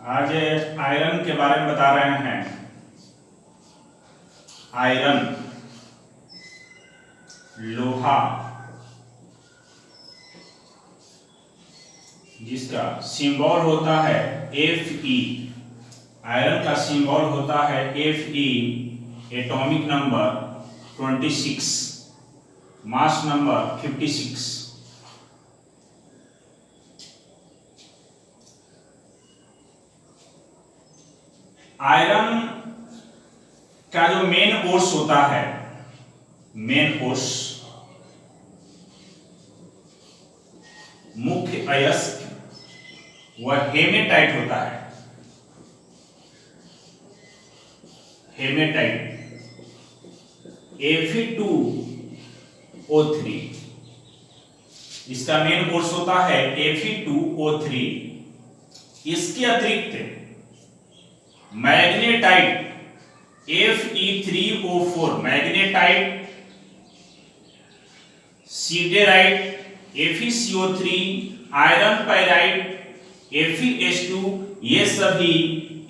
आज आयरन के बारे में बता रहे हैं। आयरन लोहा जिसका सिंबल होता है Fe। आयरन का सिंबल होता है Fe, atomic number 26, mass number 56। Iron का जो मेन कोर्स होता है, मेन कोर्स मुख्य अयस्क, वह हेमेटाइट होता है। हेमेटाइट Fe2O3, इसका मेन कोर्स होता है Fe2O3। इसके अतिरिक्त magnetite Fe3O4, magnetite, siderite FeCO3, iron pyrite FeS2, ये सभी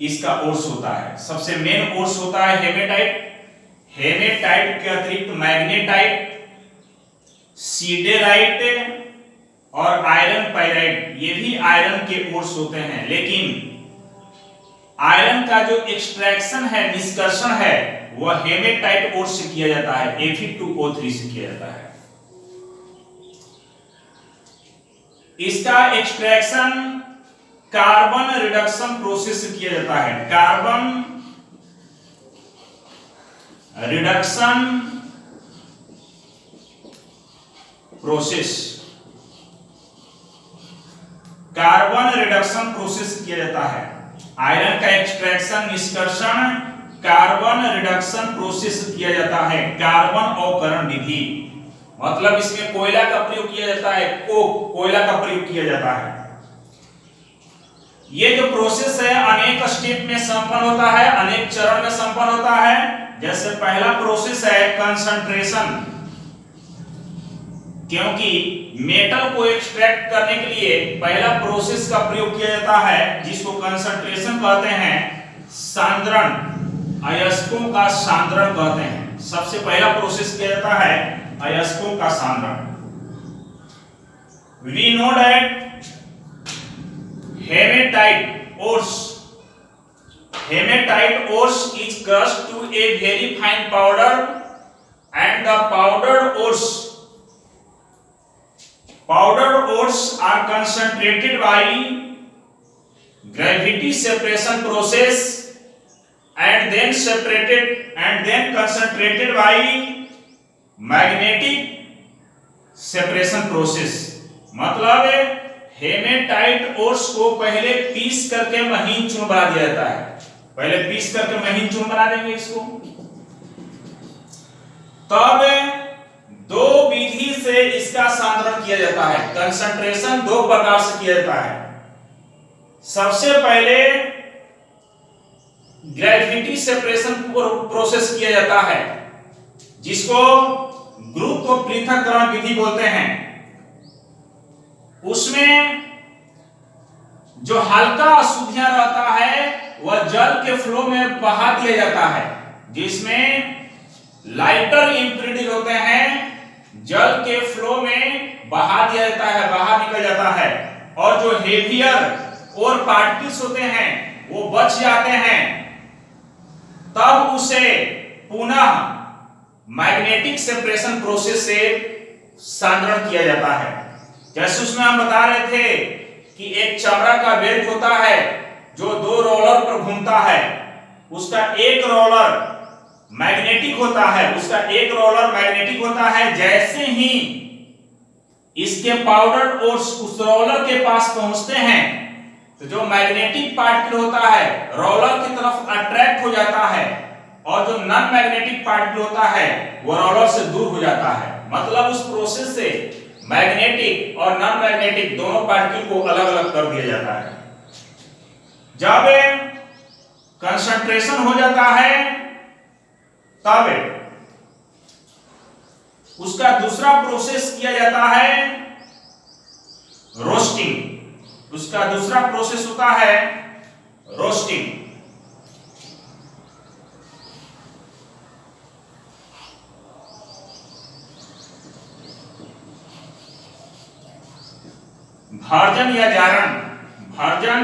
इसका कोर्स होता है। सबसे मेन कोर्स होता है हेमेटाइट। हेमेटाइट के अतिरिक्त मैग्नेटाइट, सीडेराइट और आयरन पाइराइट, ये भी आयरन के कोर्स होते हैं। लेकिन आयरन का जो एक्सट्रैक्शन है, निष्कर्षण है, वह हेमेटाइट कोर्स से किया जाता है, Fe2O3 से किया जाता है। इसका एक्सट्रैक्शन कार्बन रिडक्शन प्रोसेस से किया जाता है। Carbon reduction process, carbon reduction process से किया जाता है। आयरन का एक्सट्रैक्शन, निष्कर्षण कार्बन रिडक्शन प्रोसेस से किया जाता है। कार्बन अवकरण विधि, मतलब इसमें कोयला का प्रयोग किया जाता है, कोयला का प्रयोग किया जाता है। ये जो प्रोसेस है अनेक स्टेप में संपन्न होता है, अनेक चरण में संपन्न होता है। जैसे पहला प्रोसेस है कंसंट्रेशन, क्योंकि मेटल को एक्सट्रैक्ट करने के लिए पहला प्रोसेस का प्रयोग किया जाता है, जिसको कंसंट्रेशन कहते हैं। सांद्रण, अयस्कों का सांद्रण कहते हैं। सबसे पहला प्रोसेस किया जाता है अयस्कों का सांद्रण। We know that hematite ores is crushed to a very fine powder, and the powdered ores are concentrated by gravity separation process and then concentrated by magnetic separation process. मतलब हेमेटाइट ओर्स को पहले piece करके महीन चूर्ण बना दिया जाता है। पहले पीस करके महीन चूर्ण बना देंगे इसको। तब दो विधि से इसका सांद्रण किया जाता है। कंसंट्रेशन दो प्रकार से किया जाता है। सबसे पहले ग्रेविटी सेपरेशन प्रोसेस किया जाता है, जिसको गुरुत्व पृथक्करण विधि बोलते हैं। उसमें जो हल्का अशुद्धियां रहता है वह जल के फ्लो में बहा दिया जाता है। जिसमें लाइटर इंप्यूरिटीज होते हैं, जल के फ्लो में बहा दिया जाता है, बाहर निकल जाता है। और जो हेवियर और पार्टिकल्स होते हैं वो बच जाते हैं। तब उसे पुनः मैग्नेटिक सेपरेशन प्रोसेस से सांद्रण किया जाता है। जैसे उसमें हम बता रहे थे कि एक चमड़ा का बेल्ट होता है जो दो रोलर पर घूमता है। उसका एक रोलर मैग्नेटिक होता है। जैसे ही इसके पाउडर और उस रोलर के पास पहुंचते हैं तो जो मैग्नेटिक पार्टिकल होता है रोलर की तरफ अट्रैक्ट हो जाता है, और जो नॉन मैग्नेटिक पार्टिकल होता है वो रोलर से दूर हो जाता है। मतलब उस प्रोसेस से मैग्नेटिक और नॉन मैग्नेटिक दोनों पार्टिकल को अलग अलग कर दिया जाता है। जब कंसंट्रेशन हो जाता है तब उसका दूसरा प्रोसेस किया जाता है रोस्टिंग। उसका दूसरा प्रोसेस होता है रोस्टिंग। भर्जन या जारण, भर्जन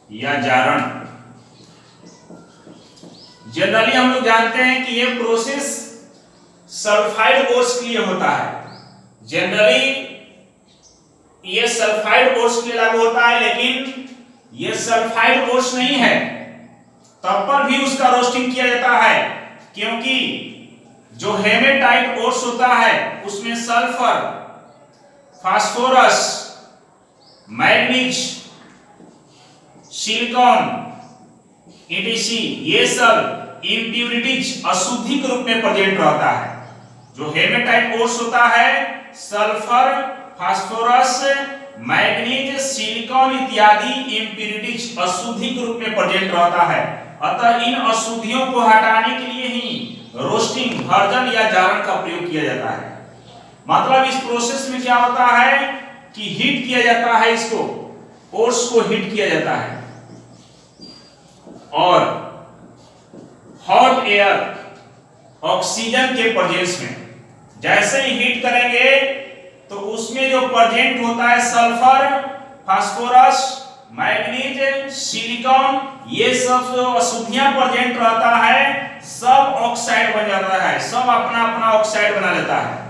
या जारण, जनरली हम लोग जानते हैं कि यह प्रोसेस सल्फाइड कोर्स के लिए होता है। जनरली ये सल्फाइड कोर्स के लिए लागू होता है, लेकिन ये सल्फाइड कोर्स नहीं है, तब पर भी उसका रोस्टिंग किया जाता है, क्योंकि जो हेमेटाइट कोर्स होता है उसमें sulphur, phosphorus, manganese, silicon, etc ये सब इम्प्यूरिटीज अशुद्धि के रूप में प्रेजेंट रहता है। जो हेमेटाइट कोर्स होता है सल्फर, फास्फोरस, मैग्नीज, सिलिकॉन इत्यादि इम्प्यूरिटीज अशुद्धि के रूप में प्रेजेंट रहता है। अतः इन अशुद्धियों को हटाने के लिए ही रोस्टिंग, भर्जन या जारण का प्रयोग किया जाता है। मतलब इस प्रोसेस में क्या होता है कि हीट किया जाता है, इसको कोर्स को हीट किया जाता है और हॉट एयर ऑक्सीजन के प्रेजेंस में जैसे ही हीट करेंगे तो उसमें जो प्रेजेंट होता है सल्फर, फास्फोरस, मैग्नीज, सिलिकॉन ये सब जो अशुद्धियां प्रेजेंट रहता है सब ऑक्साइड बन जाता है, सब अपना अपना ऑक्साइड बना लेता है।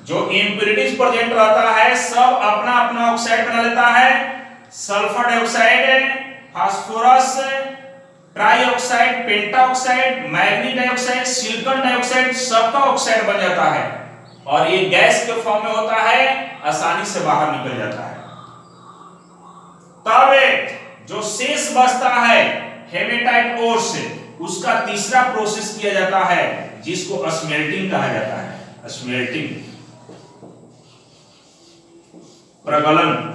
जो इम्प्यूरिटीज प्रेजेंट रहता है सब अपना अपना ऑक्साइड बना लेता है। Sulphur dioxide, phosphorus trioxide, pentoxide, manganese dioxide, silicon dioxide सबका ऑक्साइड बन जाता है और ये गैस के फॉर्म में होता है, आसानी से बाहर निकल जाता है। तब जो शेष बचता है हेमेटाइट ओर से उसका तीसरा प्रोसेस किया जाता है जिसको स्मेल्टिंग कहा जाता है। स्मेल्टिंग, प्रगलन।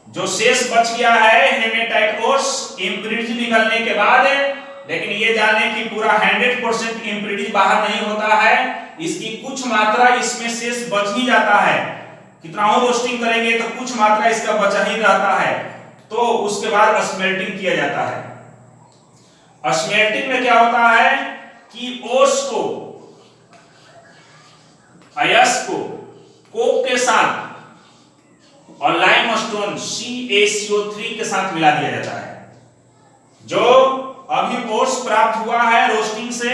जो शेष बच गया है हेमेटाइट कोर्स इम्प्यूरिटीज निकलने के बाद, लेकिन ये जाने कि पूरा 100% इम्प्यूरिटीज बाहर नहीं होता है, इसकी कुछ मात्रा इसमें शेष बच ही जाता है। कितना हो रोस्टिंग करेंगे तो कुछ मात्रा इसका बचा ही रहता है, तो उसके बाद स्मेल्टिंग किया जाता है। स्मेल्टिंग में क्या होता है कि ओस को, अयस्क को कोक के साथ और लाइमस्टोन CaCO3 के साथ मिला दिया जाता है। जो अभी ओस प्राप्त हुआ है रोस्टिंग से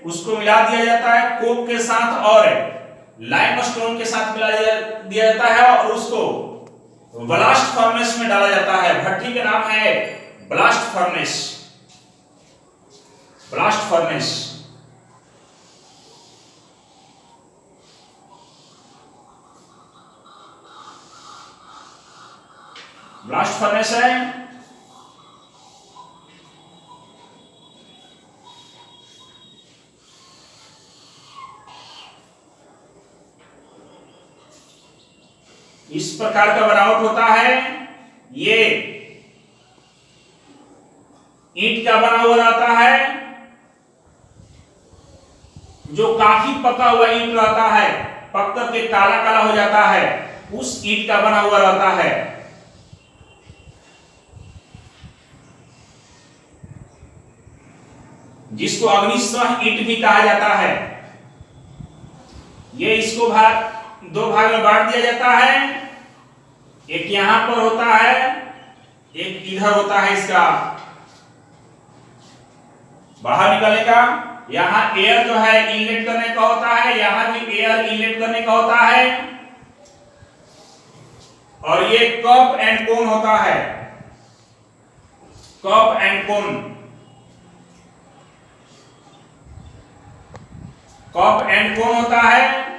उसको मिला दिया जाता है कोक के साथ और लाइमस्टोन के साथ मिला दिया जाता है और उसको ब्लास्ट फर्नेस में डाला जाता है। भट्टी का नाम है blast furnace. Blast furnace blast furnace है। इस प्रकार का बनावट होता है। ये ईंट का बना हुआ रहता है, जो काफी पका हुआ ईंट रहता है, पक करके काला काला हो जाता है, उस ईंट का बना हुआ रहता है। जिसको अग्निशह ईंट भी कहा जाता है। ये इसको दो भाग में बांट दिया जाता है। एक यहां पर होता है, एक इधर होता है, इसका बाहर निकलने का। यहां एयर जो है इनलेट करने का होता है, यहां भी एयर इनलेट करने का होता है। और ये कप एंड कोन होता है। Cup and cone, cup and कोन होता है।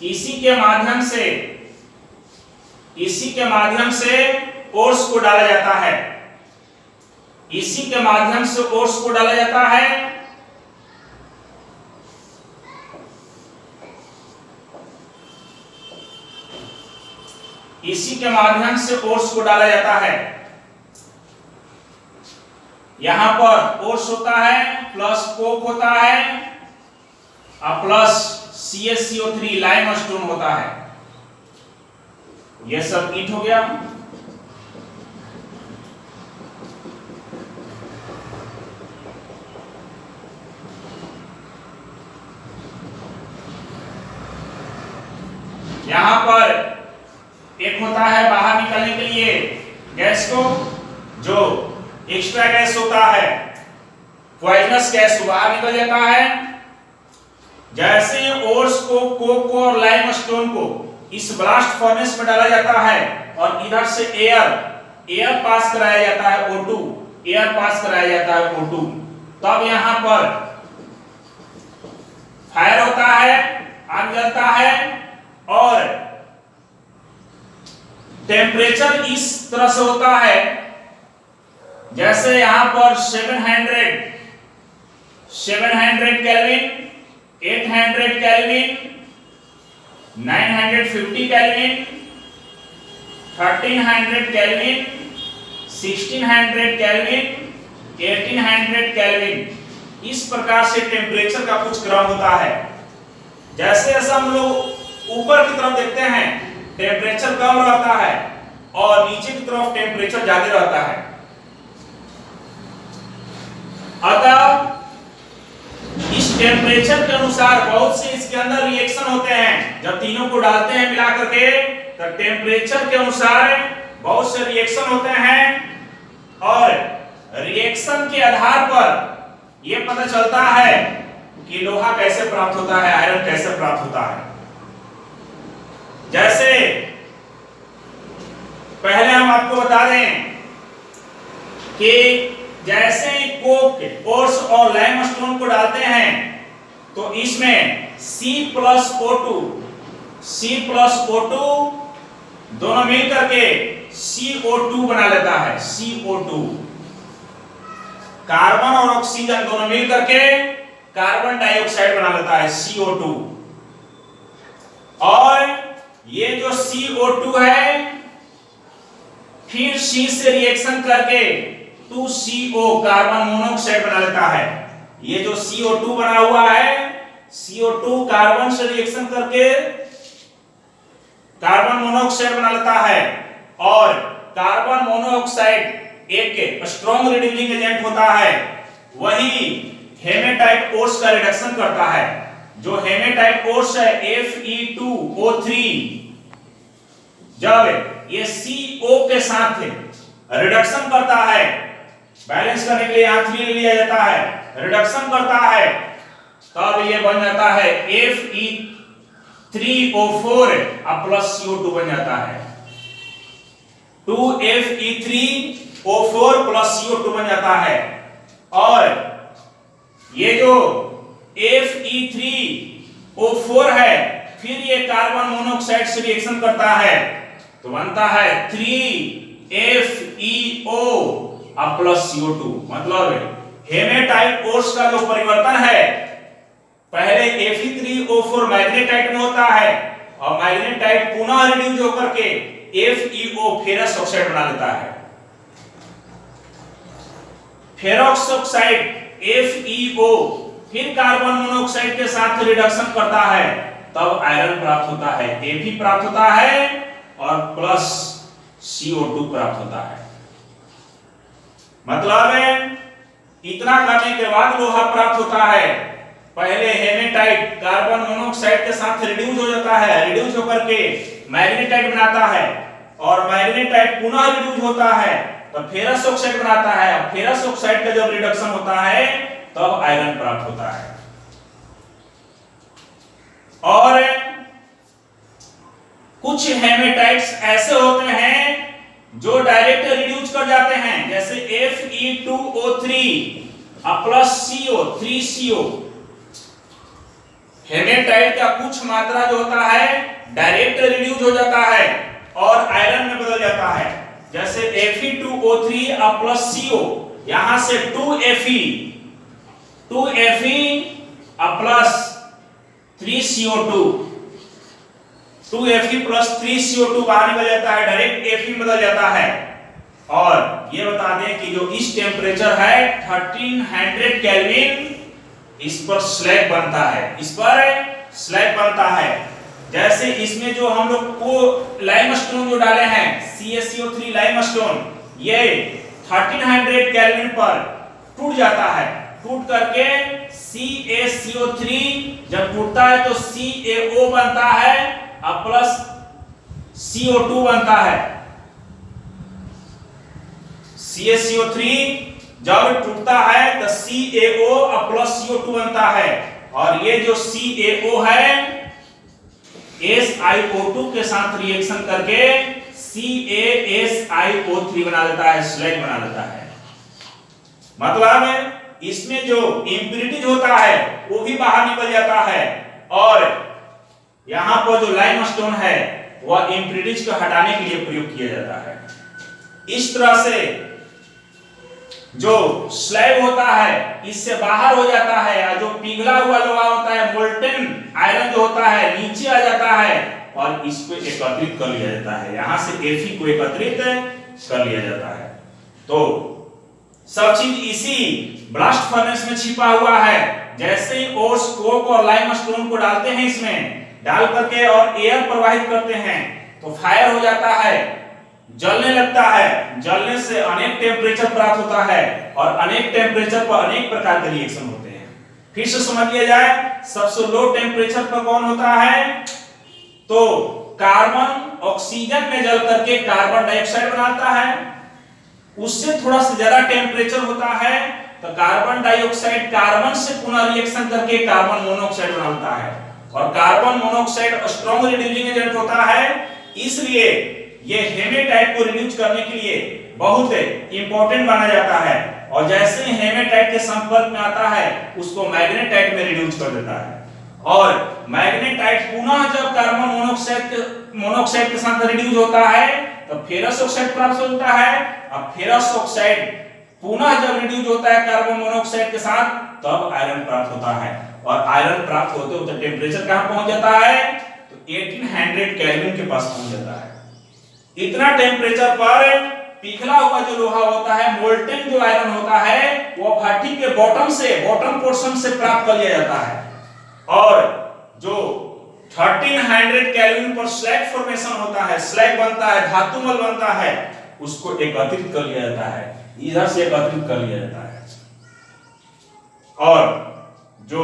इसी के माध्यम से ओर्स को डाला जाता है। इसी के माध्यम से ओर्स को डाला जाता है। इसी के माध्यम से ओर्स को डाला जाता है। यहां पर ओर्स होता है प्लस कोक होता है और प्लस CaCO3 लाइमस्टोन होता है। यह सब ईंट हो गया। यहां पर एक होता है बाहर निकलने के लिए गैस को, जो एक्स्ट्रा गैस होता है, पॉइजनस गैस बाहर निकल जाता है। जैसे ओर्स को, कोक को और लाइमस्टोन को इस ब्लास्ट फर्नेस में डाला जाता है और इधर से एयर पास कराया जाता है, O2 एयर पास कराया जाता है, O2, तब यहां पर फायर होता है, आग जलता है और टेम्परेचर इस तरह से होता है जैसे यहां पर 700 kelvin, 800 kelvin, 950 kelvin, 1300 kelvin, 1600 kelvin, 1800 kelvin, इस प्रकार से टेम्परेचर का कुछ क्रम होता है। जैसे जैसे हम लोग ऊपर की तरफ देखते हैं टेम्परेचर कम रहता है और नीचे की तरफ टेम्परेचर ज्यादा रहता है। अतः इस टेम्परेचर के अनुसार बहुत से इसके अंदर रिएक्शन होते हैं। जब तीनों को डालते हैं मिला करके तो टेम्परेचर के अनुसार बहुत से रिएक्शन होते हैं और रिएक्शन के आधार पर यह पता चलता है कि लोहा कैसे प्राप्त होता है, आयरन कैसे प्राप्त होता है। जैसे पहले हम आपको बता दें कि जैसे ही कोक, ओर्स और लाइमस्टोन को डालते हैं तो इसमें C+O2 दोनों मिलकर के CO2 बना लेता है। CO2 कार्बन और ऑक्सीजन दोनों मिलकर के कार्बन डाइऑक्साइड बना लेता है, CO2। और ये जो CO2 है फिर C से रिएक्शन करके 2CO कार्बन मोनोऑक्साइड बना लेता है। ये जो CO2 बना हुआ है, CO2 कार्बन से रिएक्शन करके कार्बन मोनोऑक्साइड बना लेता है और कार्बन मोनोऑक्साइड एक स्ट्रॉन्ग रिड्यूसिंग एजेंट होता है। वही हेमेटाइट ओर्स का रिडक्शन करता है। जो हेमेटाइट ओर्स है Fe2O3, जब ये CO के साथ रिडक्शन करता है, बैलेंस करने के लिए यहां 3 लिया जाता है, रिडक्शन करता है, तब ये बन जाता है Fe3O4 प्लस CO2 बन जाता है। 2Fe3O4 प्लस CO2 बन जाता है। और ये जो Fe3O4 है फिर ये कार्बन मोनोऑक्साइड से रिएक्शन करता है तो बनता है 3FeO प्लस CO2। मतलब हेमेटाइट ओर्स का जो परिवर्तन है, पहले Fe3O4 मैग्नेटाइट में होता है और मैग्नेटाइट पुनः रिड्यूस होकर के FeO फेरस ऑक्साइड बना लेता है। फेरस ऑक्साइड FeO फिर कार्बन मोनोऑक्साइड के साथ रिडक्शन करता है, तब आयरन प्राप्त होता है, Fe प्राप्त होता है और प्लस CO2 प्राप्त होता है। मतलब इतना करने के बाद लोहा प्राप्त होता है। पहले हेमेटाइट कार्बन मोनोऑक्साइड के साथ रिड्यूस हो जाता है, रिड्यूस होकर के मैग्नेटाइट बनाता है और मैग्नेटाइट पुनः रिड्यूस होता है तो फेरस ऑक्साइड बनाता है। फेरस ऑक्साइड का जब रिडक्शन होता है तब आयरन प्राप्त होता है। और कुछ हेमेटाइट्स ऐसे होते हैं जो डायरेक्ट रिड्यूस कर जाते हैं, जैसे Fe2O3 plus CO 3CO। Haematite का कुछ मात्रा जो होता है डायरेक्ट रिड्यूस हो जाता है और आयरन में बदल जाता है। जैसे Fe2O3 प्लस CO, यहां से 2Fe plus 3CO2, 2Fe plus 3CO2 बाहर निकल जाता है, डायरेक्ट Fe बदल जाता है। और ये बता दें कि जो इस टेम्परेचर है 1300 केल्विन, इस पर स्लैग बनता है, इस पर स्लैग बनता है। जैसे इसमें जो हम लोग को लाइमस्टोन जो डाले हैं CaCO3 लाइमस्टोन, ये 1300 केल्विन पर टूट जाता है, टूट करके CaCO3 जब टूटता है तो CaO बनता है और प्लस CO2 बनता है। CaCO3 जब टूटता है तो CaO और प्लस CO2 बनता है, और ये जो CaO है SiO2 के साथ रिएक्शन करके CaSiO3 बना देता है, स्लैग बना देता है। मतलब इसमें जो इंप्यूरिटीज होता है वो भी बाहर निकल जाता है, और यहां पर जो लाइमस्टोन है वह इंप्यूरिटीज को हटाने के लिए प्रयोग किया जाता है। इस तरह से जो स्लैग होता है इससे बाहर हो जाता है, और जो पिघला हुआ लोहा होता है मोल्टेन आयरन जो होता है नीचे आ जाता है और इसको एकत्रित कर लिया जाता है, यहां से Fe को एकत्रित कर लिया जाता है। तो सब चीज इसी ब्लास्ट फर्नेस में छिपा हुआ है। जैसे ही ओर्स कोक और लाइमस्टोन को डालते हैं, इसमें डाल करके और एयर प्रवाहित करते हैं तो फायर हो जाता है, जलने लगता है। जलने से अनेक टेम्परेचर प्राप्त होता है, और अनेक टेम्परेचर पर अनेक प्रकार के रिएक्शन होते हैं। फिर से समझ लिया जाए, सबसे लो टेम्परेचर पर कौन होता है, तो कार्बन ऑक्सीजन में जल करके कार्बन डाइऑक्साइड बनाता है। उससे थोड़ा सा ज्यादा टेम्परेचर होता है तो कार्बन डाइऑक्साइड कार्बन से पुनः रिएक्शन करके कार्बन मोनोऑक्साइड बनाता है, और carbon monoxide strong reducing agent होता है। इसलिए ये हेमेटाइट को रिड्यूस करने के लिए बहुत इंपॉर्टेंट माना जाता है, और जैसे ही हेमेटाइट के संपर्क में आता है उसको मैग्नेटाइट में रिड्यूस कर देता है। और मैग्नेटाइट पुनः जब कार्बन मोनोऑक्साइड के साथ रिड्यूस होता है तो फेरस ऑक्साइड प्राप्त होता है, और फेरस ऑक्साइड पुनः जब रिड्यूस होता है कार्बन मोनोऑक्साइड के साथ तब आयरन प्राप्त होता है, और आयरन प्राप्त होते होते टेम्परेचर कहां पहुंच जाता है, तो 1800 केल्विन के पास पहुंच जाता है। इतना टेम्परेचर पर पिघला हुआ जो लोहा होता है, मोल्टेन जो आयरन होता है, वो भट्टी के बॉटम पोर्शन से प्राप्त कर लिया जाता है, और जो 1300 केल्विन पर स्लैग फॉर्मेशन होता है, स्लैग बनता है, धातुमल बनता है, उसको एकत्रित कर लिया जाता है, इधर से एकत्रित कर लिया जाता है। और जो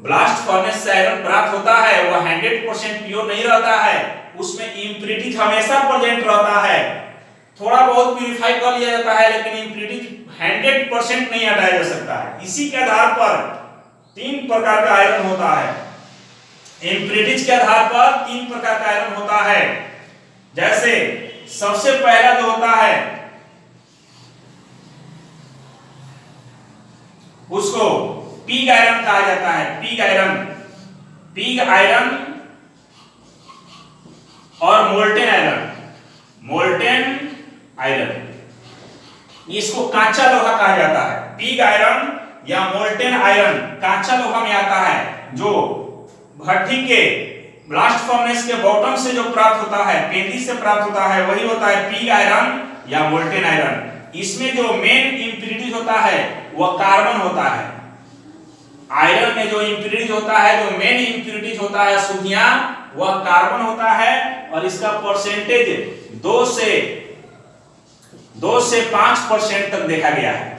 ब्लास्ट फर्नेस से आयरन प्राप्त होता है वह 100% प्योर नहीं रहता है, उसमें इंप्यूरिटीज हमेशा प्रेजेंट रहता है। थोड़ा बहुत प्यूरिफाई कर लिया जाता है, लेकिन इंप्यूरिटीज 100% नहीं हटाया जा सकता है। इसी के आधार पर 3 प्रकार का आयरन होता है। इंप्यूरिटीज के आधार पर 3 प्रकार का आयरन होता है। जैसे सबसे पहला जो होता है उसको पिग आयरन कहा जाता है। पिग आयरन और मोल्टेन आयरन, इसको कांचा लोहा कहा जाता है। पिग आयरन या मोल्टेन आयरन कांचा लोहा में आता है, जो भट्टी के ब्लास्ट फर्नेस के बॉटम से जो प्राप्त होता है, पेंदी से प्राप्त होता है, वही होता है पिग आयरन या मोल्टेन आयरन। इसमें जो मेन इंप्यूरिटीज होता है वह कार्बन होता है। आयरन में जो इंप्यूरिटीज होता है, जो मेन इंप्यूरिटीज होता है शुद्धियां, वह कार्बन होता है, और इसका परसेंटेज 2 से 5% तक देखा गया है।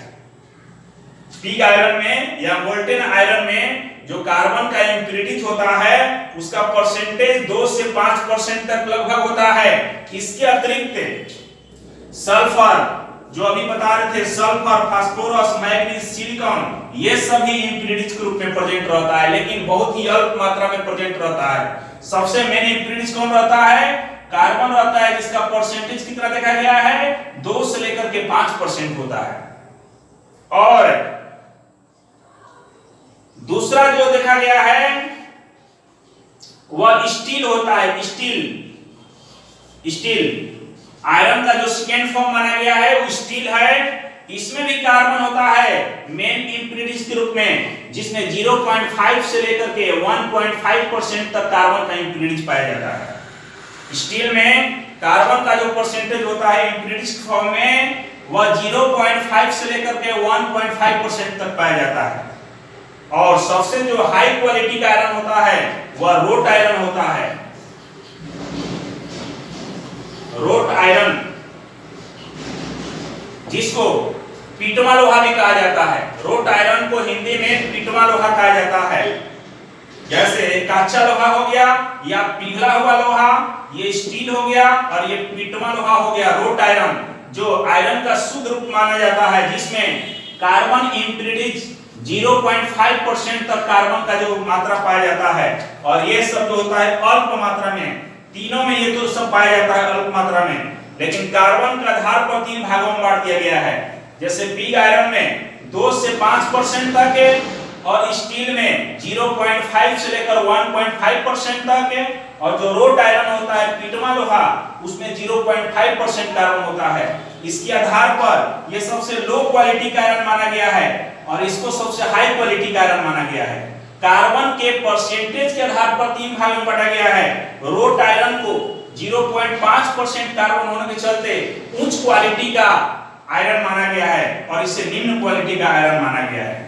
पिग आयरन में या मोल्टेन आयरन में जो कार्बन का इंप्यूरिटीज होता है उसका परसेंटेज 2 से 5% तक लगभग होता है। इसके अतिरिक्त सल्फर, जो अभी बता रहे थे, सल्फर, फास्फोरस, मैग्नीज, सिलिकॉन, ये सभी इंप्यूरिटीज के रूप में प्रेजेंट रहता है, लेकिन बहुत ही अल्प मात्रा में प्रेजेंट रहता है। सबसे मेन इंप्यूरिटीज कौन रहता है? कार्बन रहता है, जिसका परसेंटेज कितना देखा गया है? 2 से लेकर के 5% होता है। और दूसरा जो देखा गया है वह स्टील होता है। स्टील आयरन का जो सेकेंड फॉर्म माना गया है वो स्टील है। इसमें भी कार्बन होता है मेन इंप्यूरिटीज के रूप में, जिसमें 0.5 से लेकर के 1.5% तक कार्बन का इंप्यूरिटीज पाया जाता है। स्टील में कार्बन का जो परसेंटेज होता है इम्प्यूरिटीज फॉर्म में वह 0.5 से लेकर के 1.5% तक पाया जाता है। और सबसे जो हाई क्वालिटी का आयरन होता है वह रोट आयरन होता है। रोट आयरन, जिसको पीटमा लोहा भी कहा जाता है। रोट आयरन को हिंदी में पीटमा लोहा कहा जाता है। जैसे कच्चा लोहा हो गया या पिघला हुआ लोहा, ये स्टील हो गया, और ये पीटमा लोहा हो गया रोट आयरन, जो आयरन का शुद्ध रूप माना जाता है, जिसमें कार्बन इम्प्यूरिटीज 0.5% तक कार्बन का जो मात्रा पाया जाता है। और ये सब जो होता है अल्प मात्रा में, तीनों में ये तो सब पाया जाता है अल्प मात्रा में, लेकिन कार्बन का आधार पर 3 भागों में बांट दिया गया है। जैसे पिग आयरन में 2 से 5% तक है, और स्टील में 0.5 से लेकर 1.5% तक है, और जो रोट आयरन होता है पीटमा लोहा, उसमें 0.5% कार्बन होता है। इसके आधार पर यह सबसे लो क्वालिटी का आयरन माना गया है और इसको सबसे हाई क्वालिटी का आयरन माना गया है। कार्बन के परसेंटेज के आधार पर 3 भाग में बांटा गया है। रोट आयरन को 0.5% कार्बन होने के चलते उच्च क्वालिटी का आयरन माना गया है और इसे निम्न क्वालिटी का आयरन माना गया है।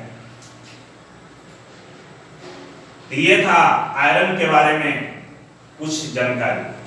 ये था आयरन के बारे में कुछ जानकारी।